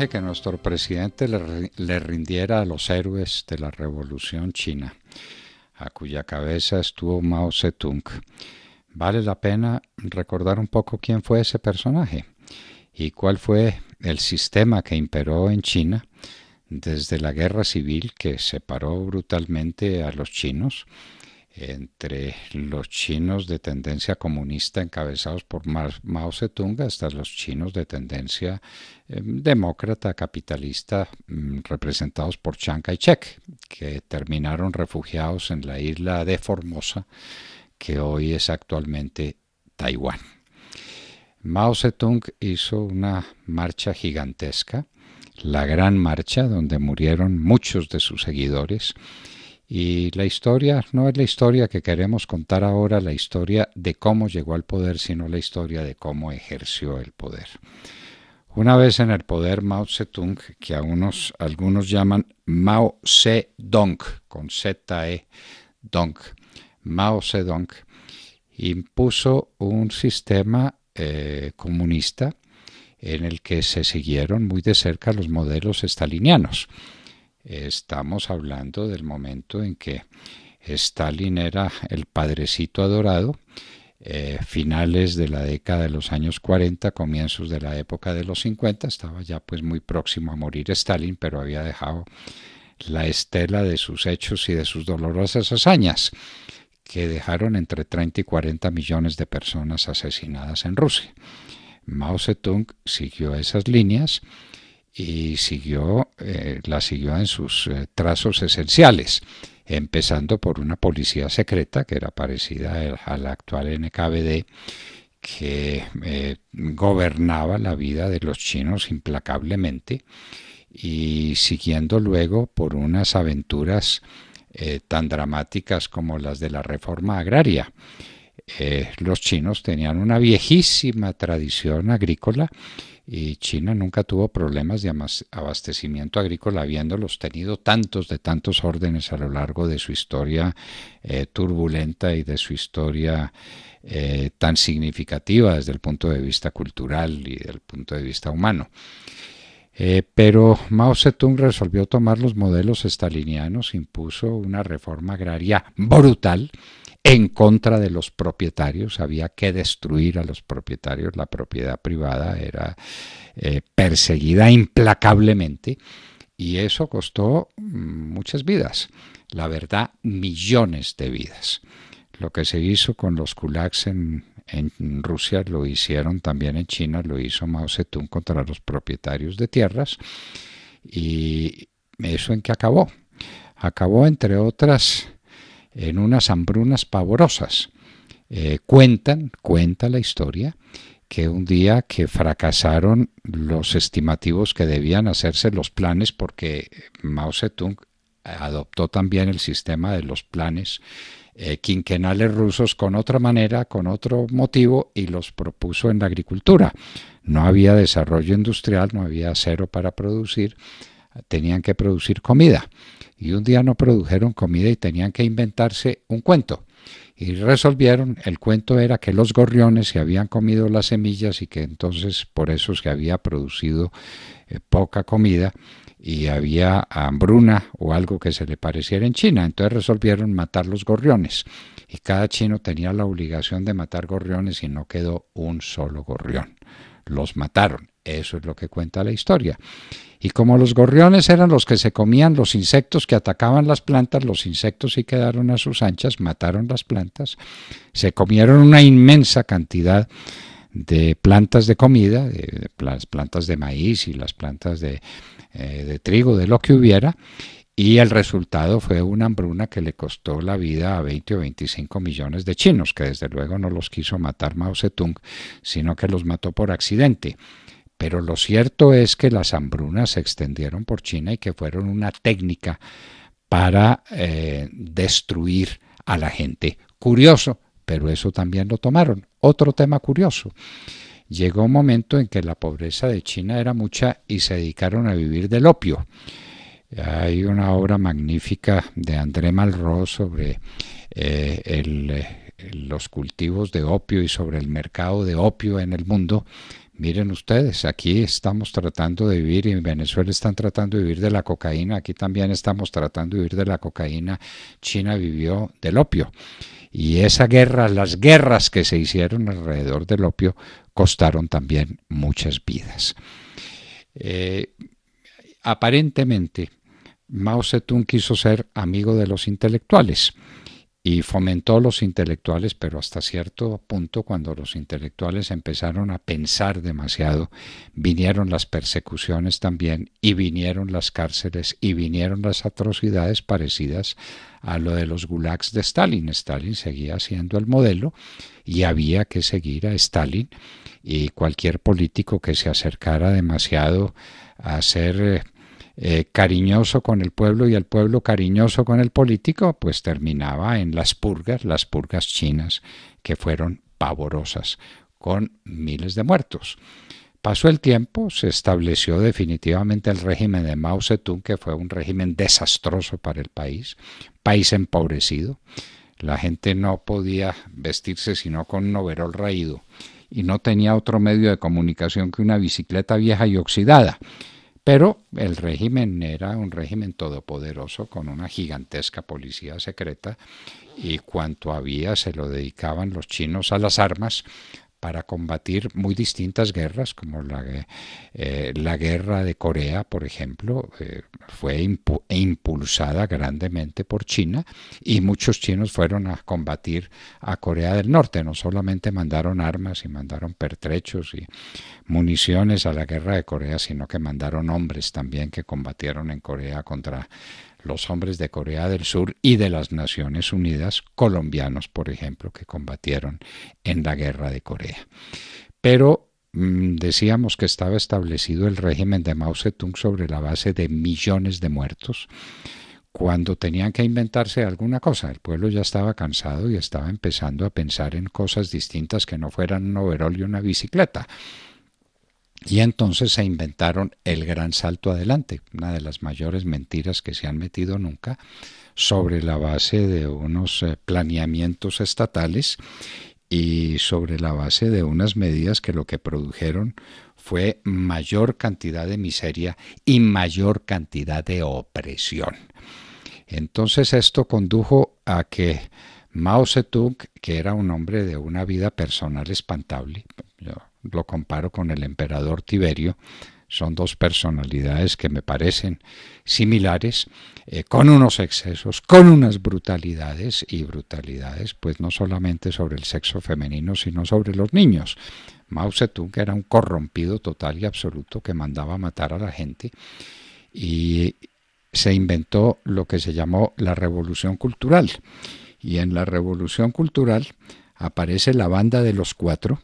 homenaje que nuestro presidente le rindiera a los héroes de la Revolución China, a cuya cabeza estuvo Mao Zedong. Vale la pena recordar un poco quién fue ese personaje y cuál fue el sistema que imperó en China desde la guerra civil que separó brutalmente a los chinos, entre los chinos de tendencia comunista encabezados por Mao Zedong hasta los chinos de tendencia demócrata capitalista representados por Chiang Kai-shek, que terminaron refugiados en la isla de Formosa, que hoy es actualmente Taiwán. Mao Zedong hizo una marcha gigantesca, la Gran Marcha, donde murieron muchos de sus seguidores. Y la historia no es la historia que queremos contar ahora, la historia de cómo llegó al poder, sino la historia de cómo ejerció el poder. Una vez en el poder, Mao Zedong, que algunos llaman Mao Zedong, con Z-E, Dong, Mao Zedong, impuso un sistema comunista en el que se siguieron muy de cerca los modelos stalinianos. Estamos hablando del momento en que Stalin era el padrecito adorado, finales de la década de los años 40, comienzos de la época de los 50, estaba ya pues muy próximo a morir Stalin, pero había dejado la estela de sus hechos y de sus dolorosas hazañas, que dejaron entre 30 y 40 millones de personas asesinadas en Rusia. Mao Zedong siguió esas líneas y la siguió en sus trazos esenciales, empezando por una policía secreta que era parecida a la actual NKVD, que gobernaba la vida de los chinos implacablemente, y siguiendo luego por unas aventuras tan dramáticas como las de la reforma agraria. Los chinos tenían una viejísima tradición agrícola y China nunca tuvo problemas de abastecimiento agrícola, habiéndolos tenido tantos de tantos órdenes a lo largo de su historia turbulenta y de su historia tan significativa desde el punto de vista cultural y desde el punto de vista humano. Pero Mao Zedong resolvió tomar los modelos stalinianos, impuso una reforma agraria brutal en contra de los propietarios. Había que destruir a los propietarios, la propiedad privada era perseguida implacablemente y eso costó muchas vidas, la verdad, millones de vidas. Lo que se hizo con los kulaks en Rusia lo hicieron también en China, lo hizo Mao Zedong contra los propietarios de tierras. ¿Y eso en qué acabó? Acabó, entre otras, en unas hambrunas pavorosas. Cuenta la historia que un día que fracasaron los estimativos que debían hacerse los planes, porque Mao Zedong adoptó también el sistema de los planes quinquenales rusos con otra manera, con otro motivo, y los propuso en la agricultura. No había desarrollo industrial, no había acero para producir, tenían que producir comida. Y un día no produjeron comida y tenían que inventarse un cuento. Y resolvieron, el cuento era que los gorriones se habían comido las semillas y que entonces por eso se había producido poca comida y había hambruna o algo que se le pareciera en China. Entonces resolvieron matar los gorriones y cada chino tenía la obligación de matar gorriones y no quedó un solo gorrión. Los mataron. Eso es lo que cuenta la historia. Y como los gorriones eran los que se comían los insectos que atacaban las plantas, los insectos sí quedaron a sus anchas, mataron las plantas, se comieron una inmensa cantidad de plantas de comida, de las plantas de maíz y las plantas de trigo, de lo que hubiera, y el resultado fue una hambruna que le costó la vida a 20 o 25 millones de chinos, que desde luego no los quiso matar Mao Zedong, sino que los mató por accidente. Pero lo cierto es que las hambrunas se extendieron por China y que fueron una técnica para destruir a la gente. Curioso, pero eso también lo tomaron. Otro tema curioso. Llegó un momento en que la pobreza de China era mucha y se dedicaron a vivir del opio. Hay una obra magnífica de André Malraux sobre los cultivos de opio y sobre el mercado de opio en el mundo, Miren ustedes, aquí estamos tratando de vivir y en Venezuela están tratando de vivir de la cocaína, aquí también estamos tratando de vivir de la cocaína, China vivió del opio. Y esa guerra, las guerras que se hicieron alrededor del opio, costaron también muchas vidas. Eh, Aparentemente, Mao Zedong quiso ser amigo de los intelectuales y fomentó los intelectuales, pero hasta cierto punto, cuando los intelectuales empezaron a pensar demasiado, vinieron las persecuciones también, y vinieron las cárceles, y vinieron las atrocidades parecidas a lo de los gulags de Stalin. Stalin seguía siendo el modelo y había que seguir a Stalin, y cualquier político que se acercara demasiado a ser cariñoso con el pueblo y el pueblo cariñoso con el político, pues terminaba en las purgas chinas, que fueron pavorosas, con miles de muertos. Pasó el tiempo, se estableció definitivamente el régimen de Mao Zedong, que fue un régimen desastroso para el país empobrecido. La gente no podía vestirse sino con un overol raído y no tenía otro medio de comunicación que una bicicleta vieja y oxidada. Pero el régimen era un régimen todopoderoso con una gigantesca policía secreta, y cuanto había se lo dedicaban los chinos a las armas para combatir muy distintas guerras, como la guerra de Corea, por ejemplo, fue impulsada grandemente por China, y muchos chinos fueron a combatir a Corea del Norte. No solamente mandaron armas y mandaron pertrechos y municiones a la guerra de Corea, sino que mandaron hombres también que combatieron en Corea contra los hombres de Corea del Sur y de las Naciones Unidas, colombianos, por ejemplo, que combatieron en la guerra de Corea. Pero decíamos que estaba establecido el régimen de Mao Zedong sobre la base de millones de muertos. Cuando tenían que inventarse alguna cosa, el pueblo ya estaba cansado y estaba empezando a pensar en cosas distintas que no fueran un overol y una bicicleta. Y entonces se inventaron el gran salto adelante, una de las mayores mentiras que se han metido nunca, sobre la base de unos planeamientos estatales y sobre la base de unas medidas que lo que produjeron fue mayor cantidad de miseria y mayor cantidad de opresión. Entonces esto condujo a que Mao Zedong, que era un hombre de una vida personal espantable, yo lo comparo con el emperador Tiberio, son dos personalidades que me parecen similares, con unos excesos, con unas brutalidades, y brutalidades pues no solamente sobre el sexo femenino, sino sobre los niños. Mao Zedong era un corrompido total y absoluto que mandaba matar a la gente, y se inventó lo que se llamó la Revolución Cultural. Y en la Revolución Cultural aparece la banda de los cuatro,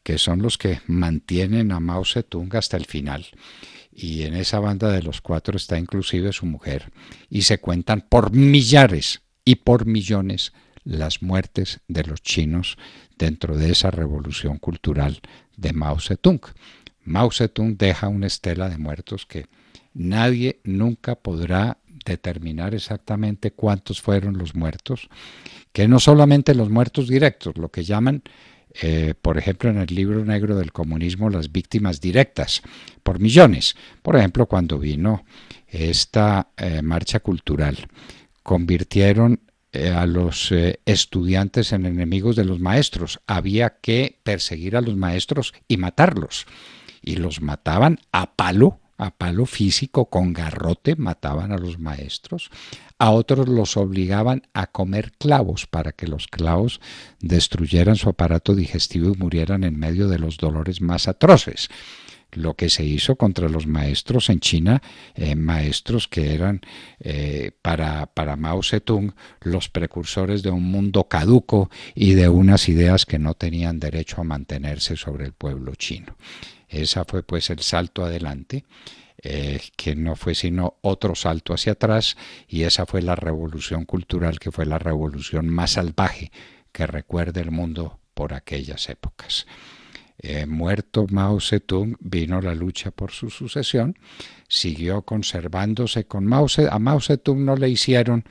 que son los que mantienen a Mao Zedong hasta el final. Y en esa banda de los cuatro está inclusive su mujer. Y se cuentan por millares y por millones las muertes de los chinos dentro de esa revolución cultural de Mao Zedong. Mao Zedong deja una estela de muertos que nadie nunca podrá determinar exactamente cuántos fueron los muertos, que no solamente los muertos directos, lo que llaman, por ejemplo, en el libro negro del comunismo, las víctimas directas, por millones. Por ejemplo, cuando vino esta marcha cultural, convirtieron a los estudiantes en enemigos de los maestros. Había que perseguir a los maestros y matarlos. Y los mataban a palo físico, con garrote, mataban a los maestros. A otros los obligaban a comer clavos para que los clavos destruyeran su aparato digestivo y murieran en medio de los dolores más atroces. Lo que se hizo contra los maestros en China, maestros que eran para Mao Zedong los precursores de un mundo caduco y de unas ideas que no tenían derecho a mantenerse sobre el pueblo chino. Esa fue pues el salto adelante, que no fue sino otro salto hacia atrás, y esa fue la revolución cultural, que fue la revolución más salvaje que recuerde el mundo por aquellas épocas. Muerto Mao Zedong, vino la lucha por su sucesión, siguió conservándose con Mao Zedong. A Mao Zedong no le hicieron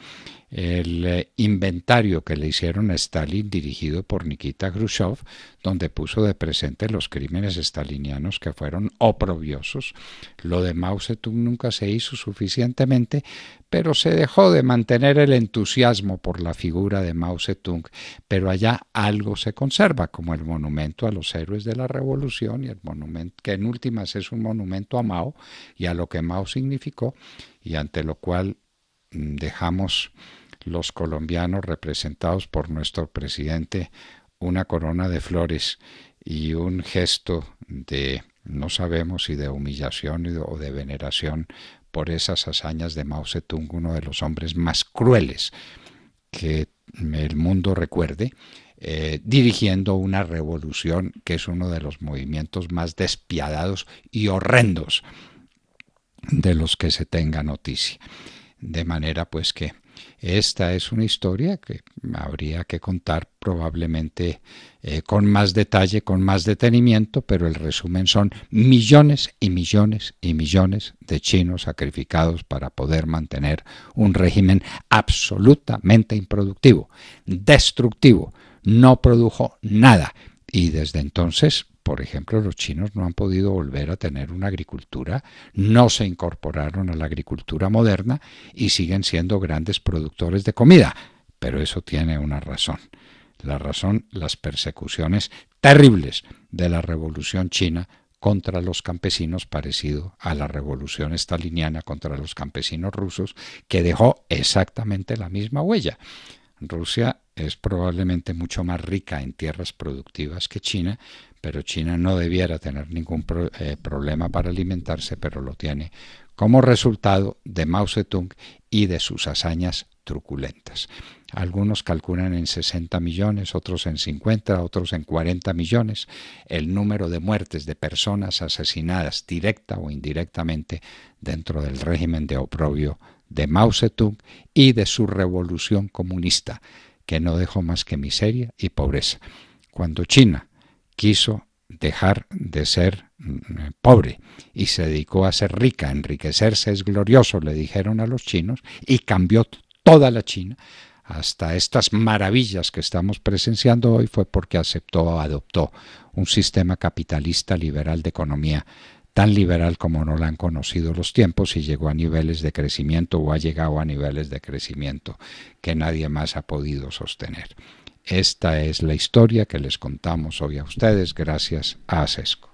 el inventario que le hicieron a Stalin dirigido por Nikita Khrushchev, donde puso de presente los crímenes stalinianos que fueron oprobiosos. Lo de Mao Zedong nunca se hizo suficientemente, pero se dejó de mantener el entusiasmo por la figura de Mao Zedong, pero allá algo se conserva, como el monumento a los héroes de la revolución, y el monumento que en últimas es un monumento a Mao y a lo que Mao significó, y ante lo cual dejamos los colombianos representados por nuestro presidente una corona de flores y un gesto de, no sabemos si de humillación o de veneración por esas hazañas de Mao Zedong, uno de los hombres más crueles que el mundo recuerde, dirigiendo una revolución que es uno de los movimientos más despiadados y horrendos de los que se tenga noticia. De manera pues que esta es una historia que habría que contar probablemente con más detalle, con más detenimiento, pero el resumen son millones y millones y millones de chinos sacrificados para poder mantener un régimen absolutamente improductivo, destructivo, no produjo nada. Y desde entonces, por ejemplo, los chinos no han podido volver a tener una agricultura, no se incorporaron a la agricultura moderna y siguen siendo grandes productores de comida. Pero eso tiene una razón. La razón, las persecuciones terribles de la Revolución China contra los campesinos, parecido a la revolución estaliniana contra los campesinos rusos, que dejó exactamente la misma huella. Rusia es probablemente mucho más rica en tierras productivas que China, pero China no debiera tener ningún problema para alimentarse, pero lo tiene como resultado de Mao Zedong y de sus hazañas truculentas. Algunos calculan en 60 millones, otros en 50, otros en 40 millones el número de muertes de personas asesinadas directa o indirectamente dentro del régimen de oprobio de Mao Zedong y de su revolución comunista, que no dejó más que miseria y pobreza. Cuando China quiso dejar de ser pobre y se dedicó a ser rica, enriquecerse es glorioso, le dijeron a los chinos, y cambió toda la China hasta estas maravillas que estamos presenciando hoy, fue porque aceptó o adoptó un sistema capitalista liberal de economía, tan liberal como no la han conocido los tiempos, y llegó a niveles de crecimiento o ha llegado a niveles de crecimiento que nadie más ha podido sostener. Esta es la historia que les contamos hoy a ustedes gracias a ASESCO.